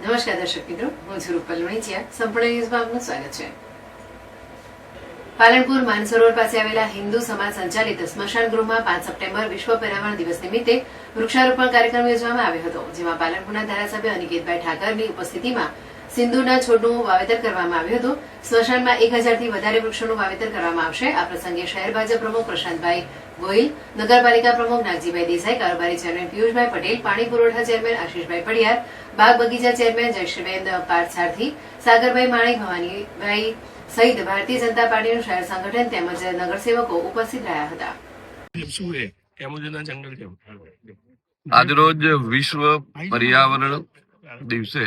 નમસ્કાર દર્શક મિત્રો, હું છું રૂપલ લુણીચિયા. સંપૂર્ણ ન્યૂઝમાં આપનું સ્વાગત છે. પાલનપુર માનસરોવર પાસે આવેલા હિન્દુ સમાજ સંચાલિત સ્મશાન ગૃહમાં 5 સપ્ટેમ્બર વિશ્વ પર્યાવરણ દિવસ નિમિત્તે વૃક્ષારોપણ કાર્યક્રમ યોજવામાં આવ્યો હતો, જેમાં પાલનપુરના ધારાસભ્ય અનિકેતભાઈ ઠાકરની ઉપસ્થિતિમાં સિંદૂરના છોડનું વાવેતર કરવામાં આવ્યું હતું. સ્મશાનમાં 1000થી વધારે વૃક્ષોનું વાવેતર કરવામાં આવશે. આ પ્રસંગે શહેર ભાજપ પ્રમુખ પ્રશાંતભાઈ ગોહિલ, નગરપાલિકા પ્રમુખ નાગજીભાઈ દેસાઈ, કારોબારી ચેરમેન પિયુષભાઈ પટેલ, પાણી પુરવઠા ચેરમેન આશીષભાઈ પડિયાર, બાગ બગીચા ચેરમેન જયશ્રીબેન પાર્થસારથી, સાગરભાઈ માણેક, ભવાનીભાઈ સહિત ભારતીય જનતા પાર્ટીનું શહેર સંગઠન તેમજ નગરસેવકો ઉપસ્થિત રહ્યા હતા. આજરોજ વિશ્વ પર્યાવરણ દિવસે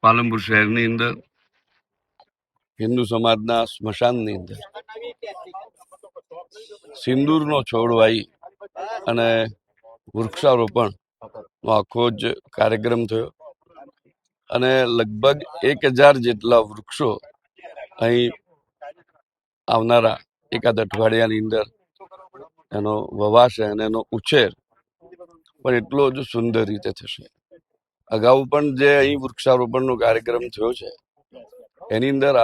પાલનપુર શહેરની અંદર હિન્દુ સમાજના સ્મશાનની અંદર સિંદૂરનો છોડ વાવી અને વૃક્ષારોપણનો આખો જ કાર્યક્રમ થયો અને લગભગ 1000 જેટલા વૃક્ષો અહીં આવનારા એકાદ અઠવાડિયાની અંદર એનો વવાશે અને એનો ઉછેર પણ એટલો જ સુંદર રીતે થશે. અગાઉ પણ જે અહીં વૃક્ષારોપણનો કાર્યક્રમ થયો છે એની અંદર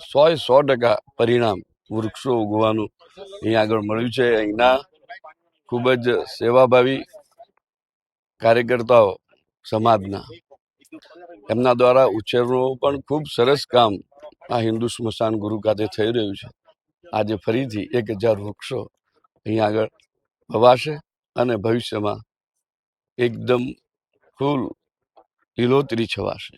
100% પરિણામ વૃક્ષો ઉગવાનું અહીં આગળ મળ્યું છે. અહીંના ખૂબ જ સેવાભાવી કાર્યકર્તાઓ સમાજના એમના દ્વારા ઉછેરનું પણ ખૂબ સરસ કામ આ હિન્દુ સ્મશાન ગૃહ ખાતે થઈ રહ્યું છે. આજે ફરીથી 1000 વૃક્ષો અહીં આગળ વવાશે અને ભવિષ્યમાં એકદમ ફૂલ લીલોતરી છવાશે.